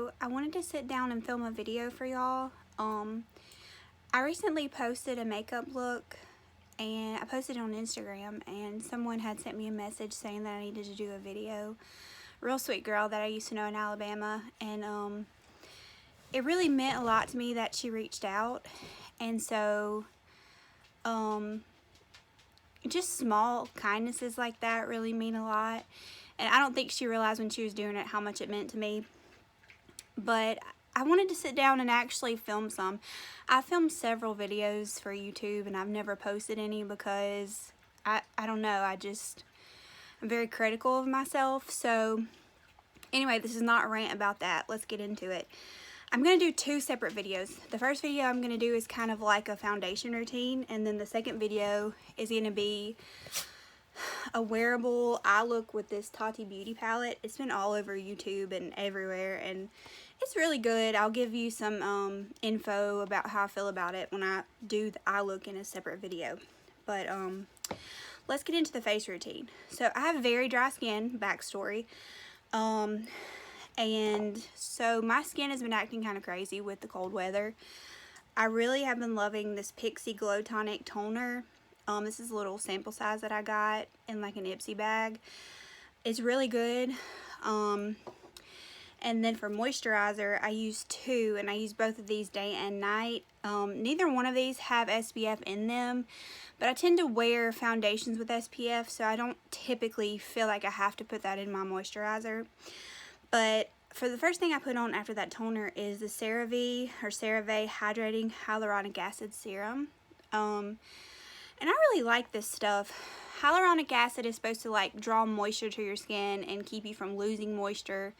So I wanted to sit down and film a video for y'all. I recently posted a makeup look and I posted it on Instagram, and someone had sent me a message saying that I needed to do a video. Real sweet girl that I used to know in Alabama, and it really meant a lot to me that she reached out. And so just small kindnesses like that really mean a lot, and I don't think she realized when she was doing it how much it meant to me. But I wanted to sit down and actually film some. I filmed several videos for YouTube and I've never posted any because I don't know, I'm very critical of myself. So anyway, this is not a rant about that. Let's get into it. I'm going to do two separate videos. The first video I'm going to do is kind of like a foundation routine, and then the second video is going to be a wearable eye look with this Tati Beauty palette. It's been all over YouTube and everywhere, and it's really good. I'll give you some info about how I feel about it when I do the eye look in a separate video. But let's get into the face routine. So I have very dry skin, backstory. And so my skin has been acting kind of crazy with the cold weather. I really have been loving this Pixie Glow Tonic toner. This is a little sample size that I got in like an Ipsy bag. It's really good. And then for moisturizer, I use two, and I use both of these day and night. Neither one of these have SPF in them, but I tend to wear foundations with SPF, so I don't typically feel like I have to put that in my moisturizer. But for the first thing I put on after that toner is the CeraVe Hydrating Hyaluronic Acid Serum. And I really like this stuff. Hyaluronic acid is supposed to like draw moisture to your skin and keep you from losing moisture.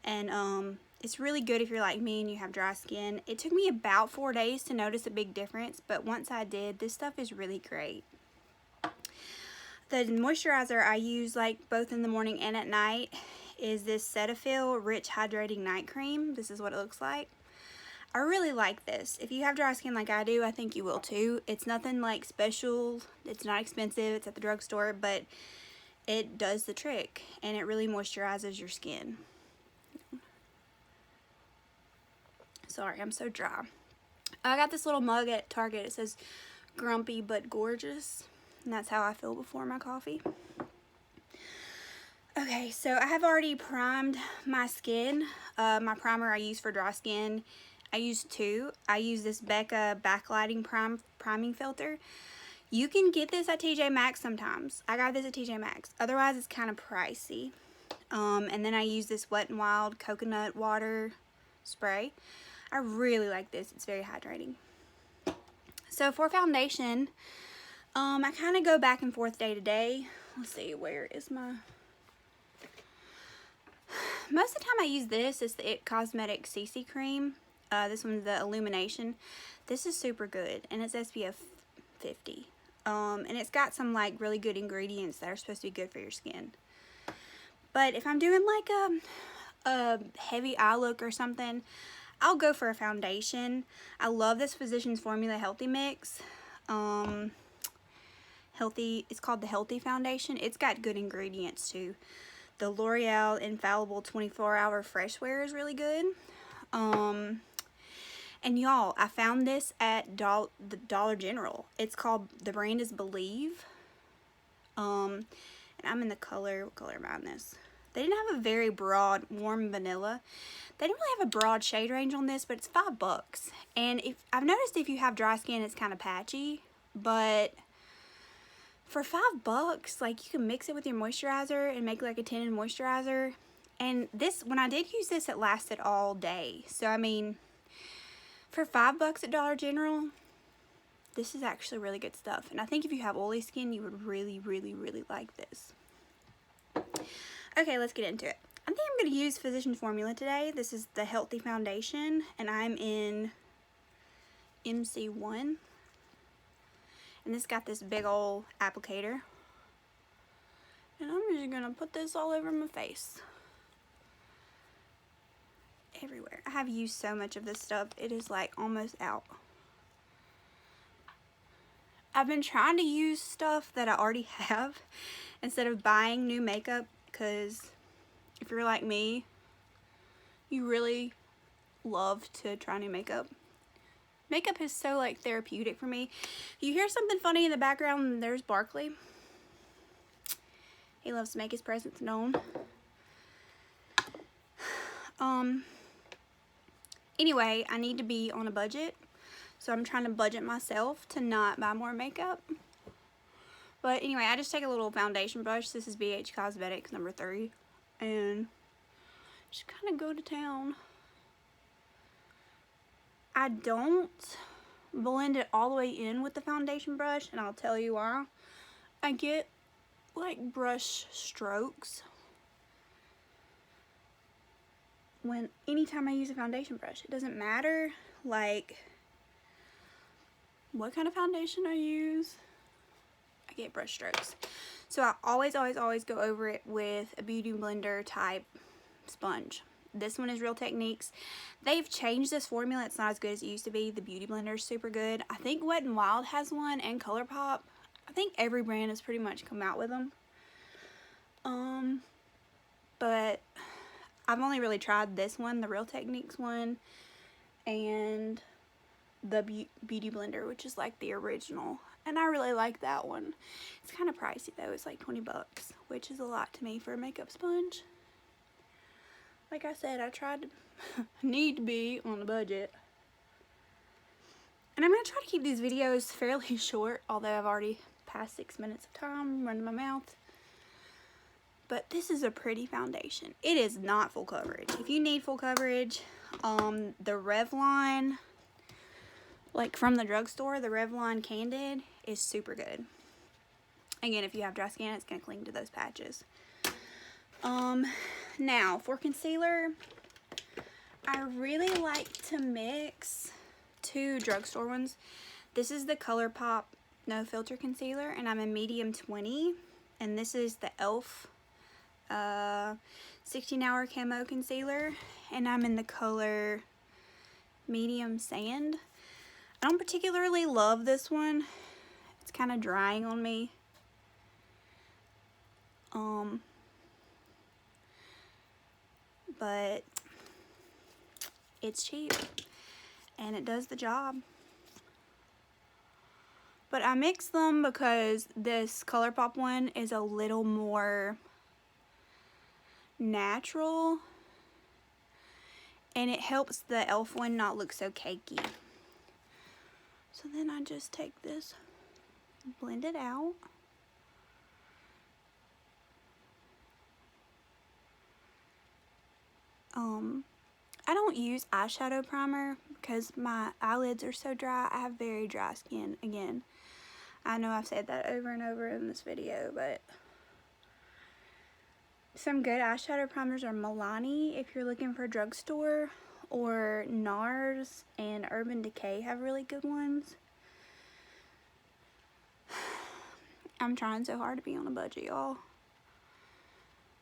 And it's really good if you're like me and you have dry skin. It took me about 4 days to notice a big difference, but once I did, this stuff is really great. The moisturizer I use like both in the morning and at night is this Cetaphil Rich Hydrating Night Cream. This is what it looks like. I really like this. If you have dry skin like I do, I think you will too. It's nothing like special. It's not expensive. It's at the drugstore, but it does the trick and it really moisturizes your skin. Sorry, I'm so dry. I got this little mug at Target. It says grumpy but gorgeous, and that's how I feel before my coffee. Okay, so I have already primed my skin. My primer I use for dry skin, I use two. I use this Becca backlighting priming filter. You can get this at TJ Maxx sometimes. I got this at TJ Maxx. Otherwise, it's kind of pricey. And then I use this Wet n Wild coconut water spray. I really like this. It's very hydrating. So for foundation, I kind of go back and forth day to day. Let's see, where is my... Most of the time I use this. It's the It Cosmetics CC cream. This one's the Illumination. This is super good, and it's SPF 50. And it's got some like really good ingredients that are supposed to be good for your skin. But if I'm doing like a heavy eye look or something, I'll go for a foundation. I love this Physicians Formula Healthy Mix. It's called the Healthy Foundation. It's got good ingredients too. The L'Oreal Infallible 24-Hour Fresh Wear is really good. And y'all, I found this at the Dollar General. It's called, the brand is Believe. And I'm in the color, what color am I in this? They didn't have a very broad, warm vanilla. They didn't really have a broad shade range on this, but it's $5. And I've noticed if you have dry skin, it's kind of patchy, but for $5, like, you can mix it with your moisturizer and make like a tinted moisturizer. And this, when I did use this, it lasted all day. So I mean, for $5 at Dollar General, this is actually really good stuff. And I think if you have oily skin, you would really, really, really like this. Okay, let's get into it. I think I'm going to use Physicians Formula today. This is the Healthy Foundation, and I'm in MC1. And this got this big old applicator. And I'm just going to put this all over my face. Everywhere. I have used so much of this stuff. It is like almost out. I've been trying to use stuff that I already have instead of buying new makeup, because if you're like me, you really love to try new makeup. Makeup is so like therapeutic for me. If you hear something funny in the background, there's Barkley. He loves to make his presence known. Anyway, I need to be on a budget, so I'm trying to budget myself to not buy more makeup. But anyway, I just take a little foundation brush. This is BH Cosmetics number 3, and just kind of go to town. I don't blend it all the way in with the foundation brush, and I'll tell you why. I get like brush strokes anytime I use a foundation brush. It doesn't matter like what kind of foundation I use, I get brush strokes. So I always go over it with a beauty blender type sponge. This one is Real Techniques. They've changed this formula. It's not as good as it used to be. The beauty blender is super good. I think Wet n Wild has one, and ColourPop. I think every brand has pretty much come out with them. But I've only really tried this one, the Real Techniques one, and the Beauty Blender, which is like the original. And I really like that one. It's kind of pricey though. It's like 20 bucks, which is a lot to me for a makeup sponge. Like I said, I tried to need to be on a budget. And I'm going to try to keep these videos fairly short, although I've already passed 6 minutes of time running my mouth. But this is a pretty foundation. It is not full coverage. If you need full coverage, the Revlon, like from the drugstore, the Revlon Candid is super good. Again, if you have dry skin, it's going to cling to those patches. Now, for concealer, I really like to mix 2 drugstore ones. This is the ColourPop No Filter Concealer, and I'm in medium 20. And this is the e.l.f. 16-hour camo concealer, and I'm in the color medium sand. I don't particularly love this one. It's kind of drying on me. But it's cheap and it does the job. But I mix them because this ColourPop one is a little more natural, and it helps the e.l.f. one not look so cakey. So then I just take this, blend it out. I don't use eyeshadow primer because my eyelids are so dry. I have very dry skin. Again, I know I've said that over and over in this video, but some good eyeshadow primers are Milani if you're looking for a drugstore, or NARS and Urban Decay have really good ones. I'm trying so hard to be on a budget, y'all.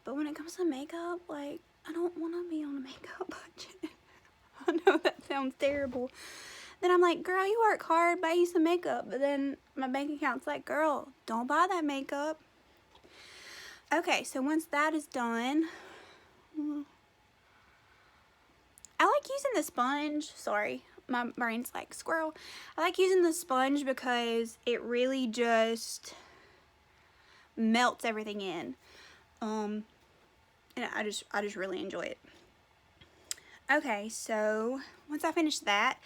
But when it comes to makeup, like, I don't want to be on a makeup budget. I know that sounds terrible. Then I'm like, girl, you work hard, buy you some makeup. But then my bank account's like, girl, don't buy that makeup. Okay, so once that is done, I like using the sponge. Sorry, my brain's like squirrel. I like using the sponge because it really just melts everything in. And I just really enjoy it. Okay, so once I finish that,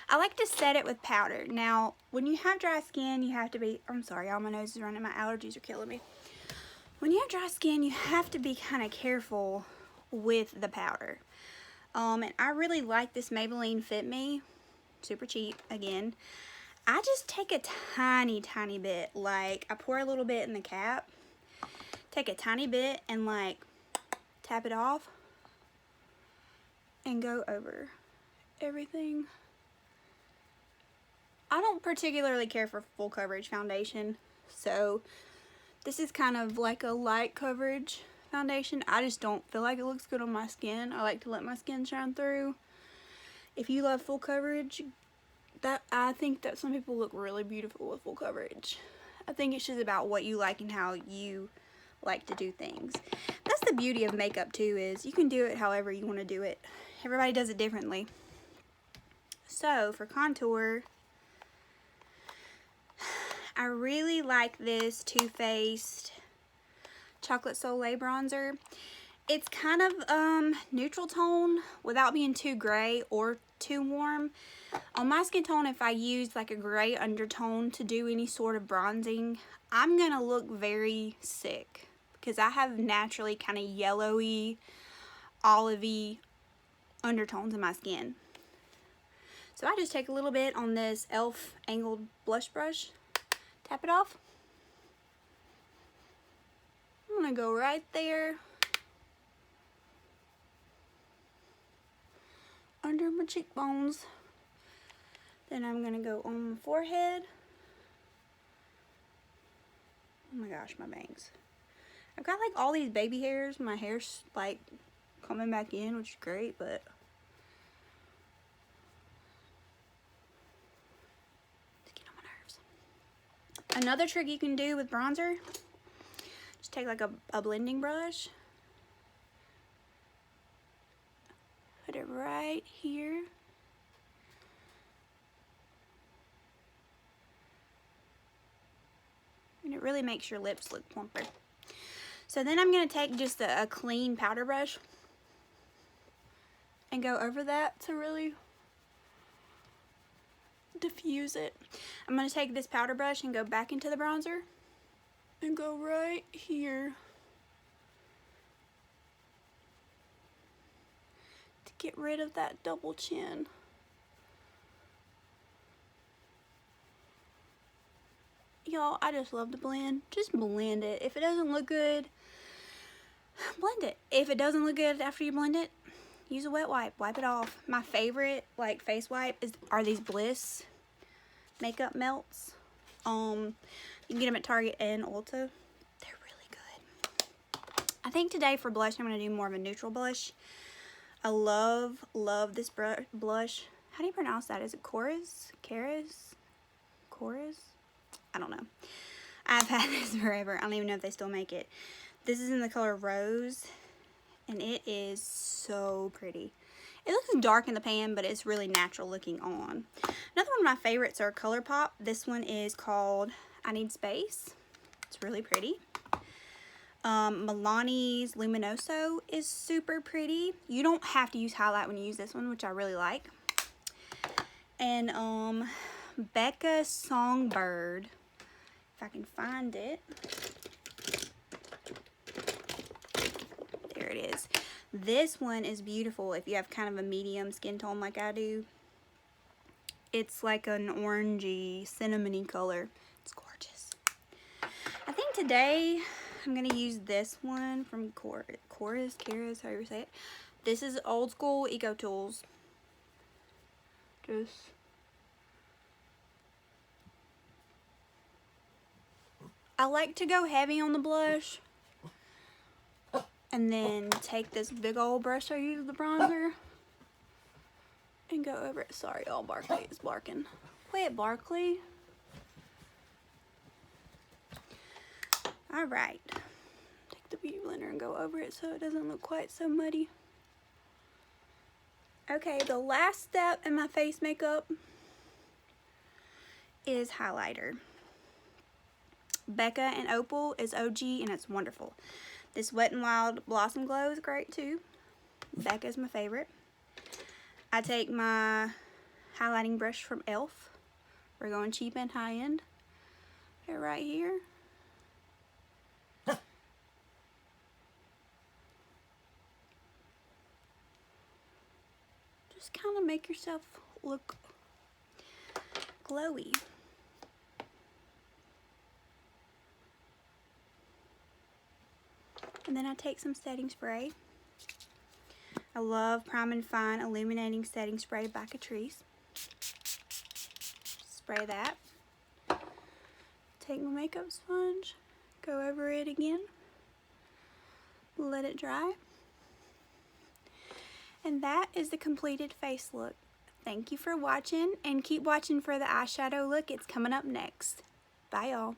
I like to set it with powder. Now, when you have dry skin, you have to be, I'm sorry, all my nose is running, my allergies are killing me. When you have dry skin, you have to be kind of careful with the powder. And I really like this Maybelline Fit Me, super cheap, again. I just take a tiny bit, like I pour a little bit in the cap, take a tiny bit and like tap it off and go over everything. I don't particularly care for full coverage foundation, so this is kind of like a light coverage foundation. I just don't feel like it looks good on my skin. I like to let my skin shine through. If you love full coverage, I think that some people look really beautiful with full coverage. I think it's just about what you like and how you like to do things. That's the beauty of makeup too, is you can do it however you want to do it. Everybody does it differently. So for contour, I really like this Too Faced Chocolate Soleil bronzer. It's kind of neutral tone without being too gray or too warm. On my skin tone, if I use like a gray undertone to do any sort of bronzing, I'm gonna look very sick because I have naturally kind of yellowy, olivey undertones in my skin. So I just take a little bit on this e.l.f. angled blush brush, tap it off. I'm gonna go right there under my cheekbones. Then I'm gonna go on my forehead. Oh my gosh, my bangs. I've got like all these baby hairs. My hair's like coming back in, which is great, but it's getting on my nerves. Another trick you can do with bronzer, just take like a blending brush, put it right here. And it really makes your lips look plumper. So then I'm going to take just a clean powder brush and go over that to really diffuse it. I'm going to take this powder brush and go back into the bronzer and go right here to get rid of that double chin. Y'all, I just love to blend. Just blend it. If it doesn't look good, blend it. If it doesn't look good after you blend it, use a wet wipe. Wipe it off. My favorite like face wipe are these Bliss makeup melts. You can get them at Target and Ulta. They're really good. I think today for blush, I'm going to do more of a neutral blush. I love this blush. How do you pronounce that? Is it Chorus? Chorus? I don't know. I've had this forever. I don't even know if they still make it. This is in the color Rose, and it is so pretty. It looks dark in the pan, but it's really natural looking on. Another one of my favorites are ColourPop. This one is called I Need Space. It's really pretty. Milani's Luminoso is super pretty. You don't have to use highlight when you use this one, which I really like. And Becca Songbird, if I can find it. There it is. This one is beautiful if you have kind of a medium skin tone like I do. It's like an orangey, cinnamony color. It's gorgeous. I think today I'm going to use this one from Chorus, however you say it. This is Old School Eco Tools. I like to go heavy on the blush and then take this big old brush I use the bronzer and go over it. Sorry, y'all, Barkley is barking. Quit, Barkley. Alright. Take the beauty blender and go over it so it doesn't look quite so muddy. Okay, the last step in my face makeup is highlighter. Becca and Opal is OG and it's wonderful. This Wet n Wild Blossom Glow is great too. Becca is my favorite. I take my highlighting brush from e.l.f. We're going cheap and high end. They're right here. Just kind of make yourself look glowy. And then I take some setting spray. I love Prime and Fine Illuminating Setting Spray by Catrice. Spray that. Take my makeup sponge, go over it again, let it dry. And that is the completed face look. Thank you for watching, and keep watching for the eyeshadow look. It's coming up next. Bye, y'all.